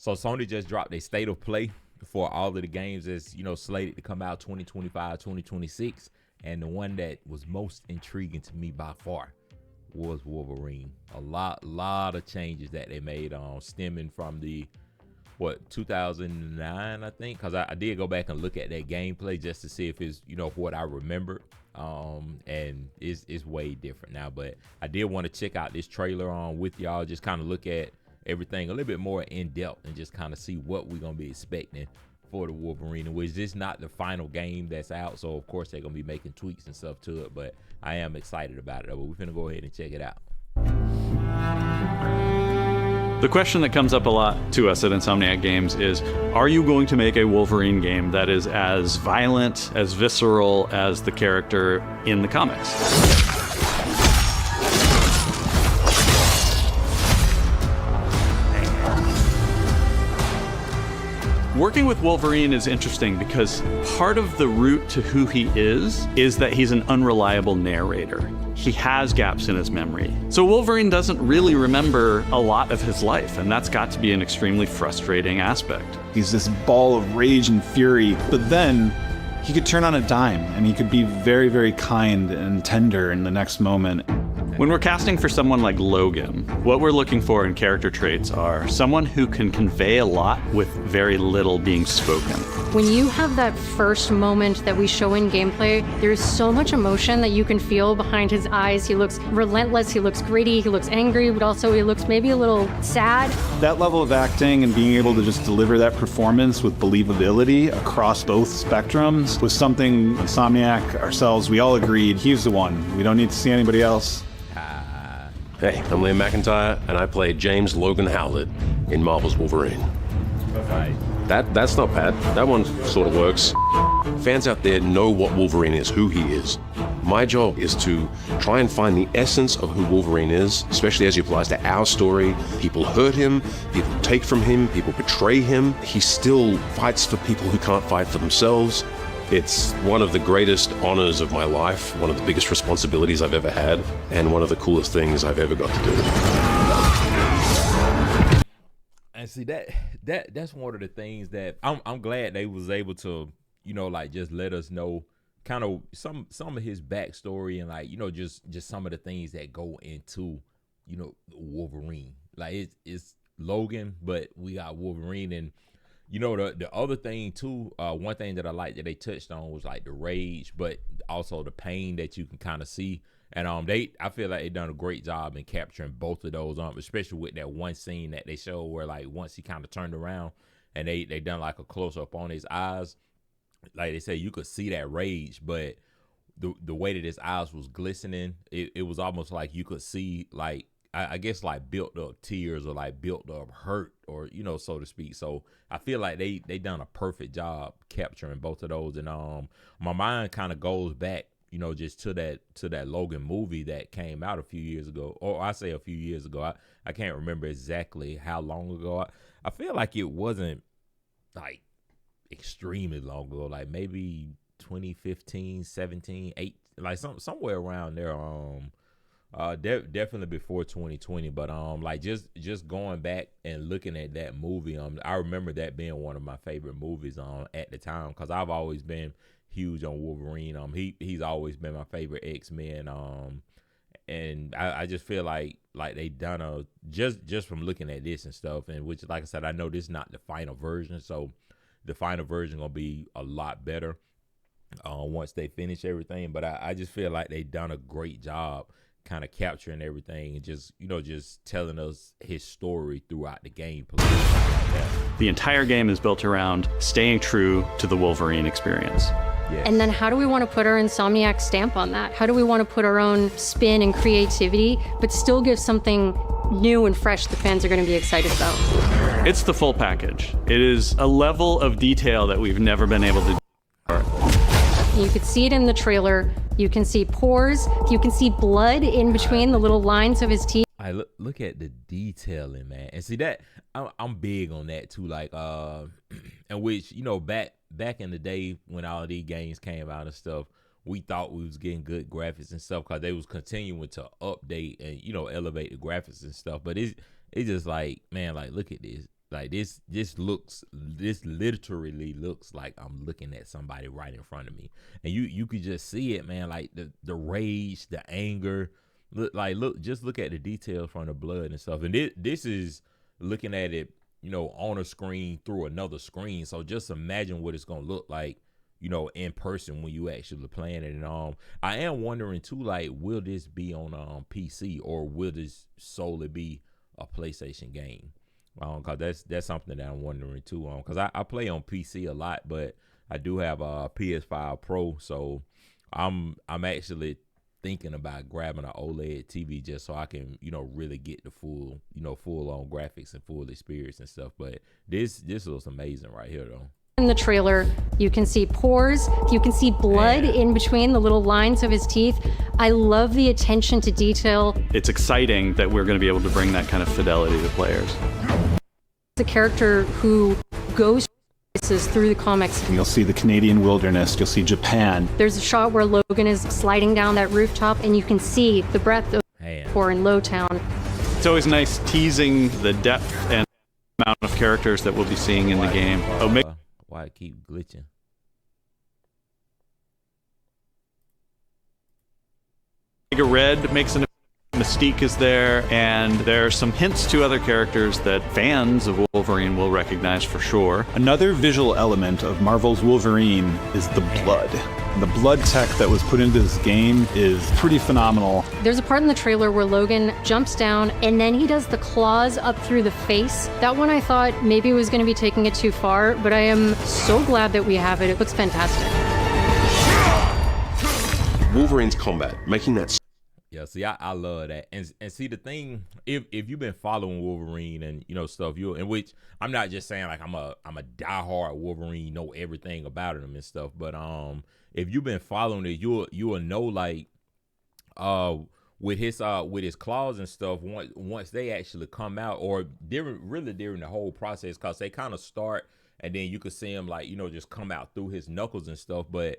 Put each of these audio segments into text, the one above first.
So Sony just dropped a state of play for all of the games that's, slated to come out 2025, 2026. And the one that was most intriguing to me by far was Wolverine. A lot of changes that they made stemming from the 2009, I think, because I did go back and look at that gameplay just to see if it's what I remember, and it's way different now. But I did want to check out this trailer with y'all, just kind of look at everything a little bit more in depth and just kind of see what we're gonna be expecting for the Wolverine, which is just not the final game that's out, so of course they're gonna be making tweaks and stuff to it, but I am excited about it. But we're gonna go ahead and check it out. The question that comes up a lot to us at Insomniac Games is, are you going to make a Wolverine game that is as violent, as visceral as the character in the comics? Working with Wolverine is interesting because part of the route to who he is that he's an unreliable narrator. He has gaps in his memory. So Wolverine doesn't really remember a lot of his life, and that's got to be an extremely frustrating aspect. He's this ball of rage and fury, but then he could turn on a dime and he could be very, very kind and tender in the next moment. When we're casting for someone like Logan, what we're looking for in character traits are someone who can convey a lot with very little being spoken. When you have that first moment that we show in gameplay, there's so much emotion that you can feel behind his eyes. He looks relentless, he looks gritty, he looks angry, but also he looks maybe a little sad. That level of acting and being able to just deliver that performance with believability across both spectrums was something Insomniac, ourselves, we all agreed he's the one. We don't need to see anybody else. Hey, I'm Liam McIntyre, and I play James Logan Howlett in Marvel's Wolverine. Right. That's not bad. That one sort of works. Fans out there know what Wolverine is, who he is. My job is to try and find the essence of who Wolverine is, especially as he applies to our story. People hurt him, people take from him, people betray him. He still fights for people who can't fight for themselves. It's one of the greatest honors of my life, one of the biggest responsibilities I've ever had, and one of the coolest things I've ever got to do. And see that's one of the things that I'm glad they was able to, just let us know kind of some of his backstory and just some of the things that go into, Wolverine. Like it's Logan, but we got Wolverine. And the other thing too, one thing that I like that they touched on was like the rage, but also the pain that you can kind of see. And I feel like they done a great job in capturing both of those, especially with that one scene that they show where like once he kind of turned around and they done like a close up on his eyes, like they say you could see that rage, but the way that his eyes was glistening, it was almost like you could see like I guess like built up tears or like built up hurt or so to speak. So I feel like they done a perfect job capturing both of those. And my mind kind of goes back just to that Logan movie that came out a few years ago, or I say a few years ago. I can't remember exactly how long ago. I feel like it wasn't like extremely long ago, like maybe 2015, 17, 8, like somewhere around there. Definitely before 2020, but like just going back and looking at that movie, I remember that being one of my favorite movies at the time, because I've always been huge on Wolverine. He's always been my favorite X-Men. And I just feel like they done just from looking at this and stuff, and which, like I said, I know this is not the final version, so the final version gonna be a lot better once they finish everything. But I just feel like they done a great job kind of capturing everything and just telling us his story throughout the gameplay. The entire game is built around staying true to the Wolverine experience. Yes. And then how do we want to put our Insomniac stamp on that? How do we want to put our own spin and creativity, but still give something new and fresh the fans are going to be excited about? It's the full package. It is a level of detail that we've never been able to do. You could see it in the trailer. You can see pores. You can see blood in between the little lines of his teeth. I look at the detailing, man, and see that I'm big on that too. Like, and which back in the day when all of these games came out and stuff, we thought we was getting good graphics and stuff because they was continuing to update and elevate the graphics and stuff. But it's just like, man, like look at this. Like this literally looks like I'm looking at somebody right in front of me, and you could just see it, man. Like the rage, the anger. Just look at the details from the blood and stuff. And this is looking at it, on a screen through another screen. So just imagine what it's gonna look like, in person when you actually playing it. And I am wondering too, like, will this be on PC or will this solely be a PlayStation game? Cause that's something that I'm wondering too. Cause I play on PC a lot, but I do have a PS5 Pro, so I'm actually thinking about grabbing an OLED TV just so I can, really get the full on graphics and full experience and stuff. But this looks amazing right here though. In the trailer, you can see pores, you can see blood in between the little lines of his teeth. I love the attention to detail. It's exciting that we're going to be able to bring that kind of fidelity to players. The character who goes through the comics. You'll see the Canadian wilderness, you'll see Japan. There's a shot where Logan is sliding down that rooftop and you can see the breadth of core in Lowtown. It's always nice teasing the depth and amount of characters that we'll be seeing in the game. Why I keep glitching? Omega Red makes an Mystique is there, and there are some hints to other characters that fans of Wolverine will recognize for sure. Another visual element of Marvel's Wolverine is the blood. The blood tech that was put into this game is pretty phenomenal. There's a part in the trailer where Logan jumps down and then he does the claws up through the face. That one I thought maybe was going to be taking it too far, but I am so glad that we have it. It looks fantastic. Wolverine's combat, making that. Yeah, see, I love that, and see the thing, if you've been following Wolverine and stuff, in which I'm not just saying like I'm a diehard Wolverine, know everything about him and stuff, but if you've been following it, you'll know like with his claws and stuff, once they actually come out, or during the whole process, cause they kind of start and then you could see him like just come out through his knuckles and stuff, but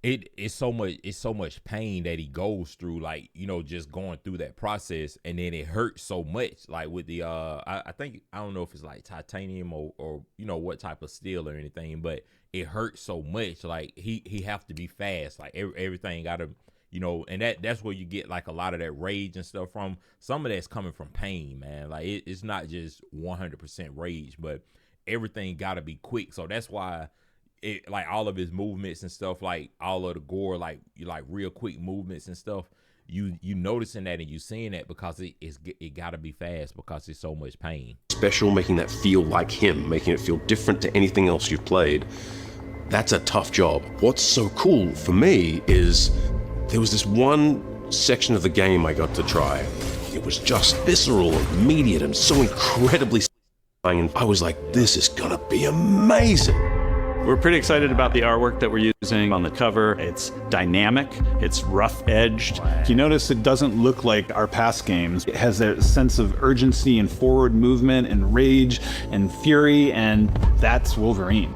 it's so much pain that he goes through, like just going through that process, and then it hurts so much, like with the I don't know if it's like titanium or what type of steel or anything, but it hurts so much, like he have to be fast, like everything gotta and that's where you get like a lot of that rage and stuff from. Some of that's coming from pain, man. Like it's not just 100% rage, but everything gotta be quick. So that's why like all of his movements and stuff, like all of the gore, like real quick movements and stuff, you noticing that and you seeing that because it gotta be fast because it's so much pain. Special, making that feel like him, making it feel different to anything else you've played. That's a tough job. What's so cool for me is there was this one section of the game I got to try. It was just visceral and immediate and so incredibly satisfying, and I was like, this is gonna be amazing. We're pretty excited about the artwork that we're using on the cover. It's dynamic, it's rough-edged. You notice it doesn't look like our past games. It has a sense of urgency and forward movement and rage and fury, and that's Wolverine.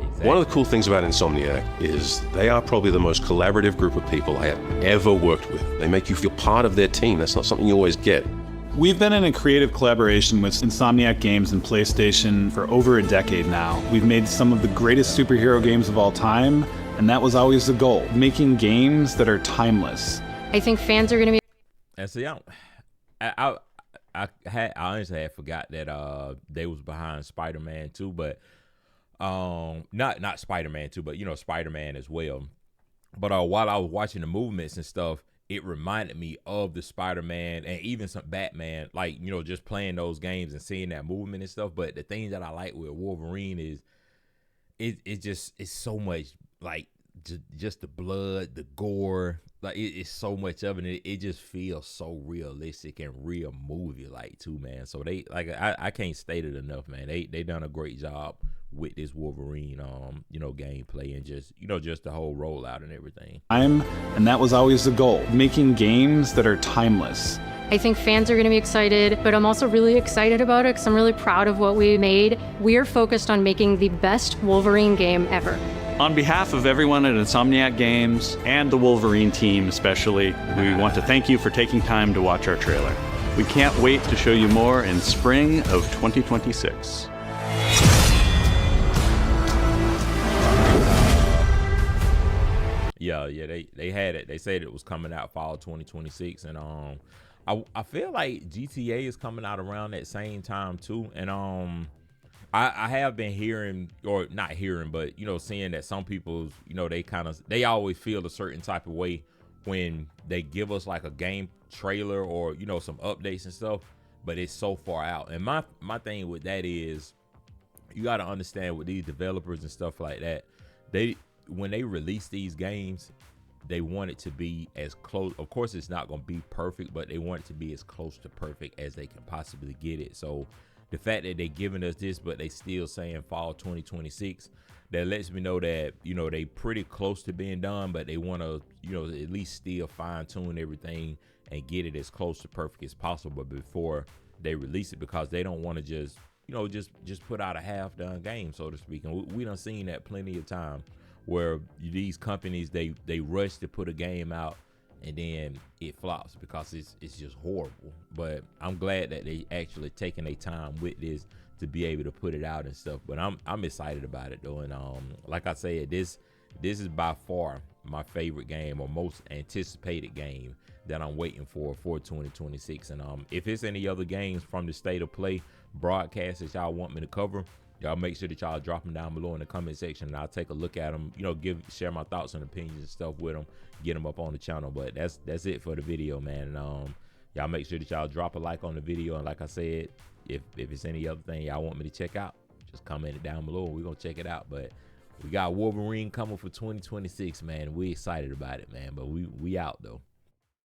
Exactly. One of the cool things about Insomniac is they are probably the most collaborative group of people I have ever worked with. They make you feel part of their team. That's not something you always get. We've been in a creative collaboration with Insomniac Games and PlayStation for over a decade now. We've made some of the greatest superhero games of all time, and that was always the goal, making games that are timeless. I think fans are going to be... And see, I honestly had forgot that they was behind Spider-Man 2, but not Spider-Man 2, but Spider-Man as well. But while I was watching the movements and stuff, it reminded me of the Spider-Man and even some Batman, like, just playing those games and seeing that movement and stuff. But the thing that I like with Wolverine is it's so much, like, just the blood, the gore, like it's so much of it. It just feels so realistic and real movie-like too, man. So they, like, I can't state it enough, man. They done a great job with this Wolverine, gameplay and just the whole rollout and everything. And that was always the goal, making games that are timeless. I think fans are going to be excited, but I'm also really excited about it because I'm really proud of what we made. We're focused on making the best Wolverine game ever. On behalf of everyone at Insomniac Games and the Wolverine team especially, we want to thank you for taking time to watch our trailer. We can't wait to show you more in spring of 2026. Yeah, they had it. They said it was coming out fall 2026, and I feel like GTA is coming out around that same time too, and I have been hearing, or not hearing, but seeing that some people, they always feel a certain type of way when they give us like a game trailer or some updates and stuff, but it's so far out. And my thing with that is, you got to understand with these developers and stuff like that, when they release these games, they want it to be as close. Of course, it's not going to be perfect, but they want it to be as close to perfect as they can possibly get it. So the fact that they're giving us this, but they still saying fall 2026, that lets me know that, they pretty close to being done, but they want to, at least still fine tune everything and get it as close to perfect as possible before they release it, because they don't want to just put out a half done game, so to speak. And we done seen that plenty of time, where these companies, they rush to put a game out and then it flops because it's just horrible. But I'm glad that they actually taking their time with this to be able to put it out and stuff. But I'm excited about it though, and like I said, this is by far my favorite game, or most anticipated game that I'm waiting for 2026. And if it's any other games from the State of Play broadcast that y'all want me to cover, y'all make sure that y'all drop them down below in the comment section, and I'll take a look at them, share my thoughts and opinions and stuff with them, get them up on the channel. But that's it for the video, man. And y'all make sure that y'all drop a like on the video, and like I said, if it's any other thing y'all want me to check out, just comment it down below and we're gonna check it out. But we got Wolverine coming for 2026, man. We excited about it, man. But we out though.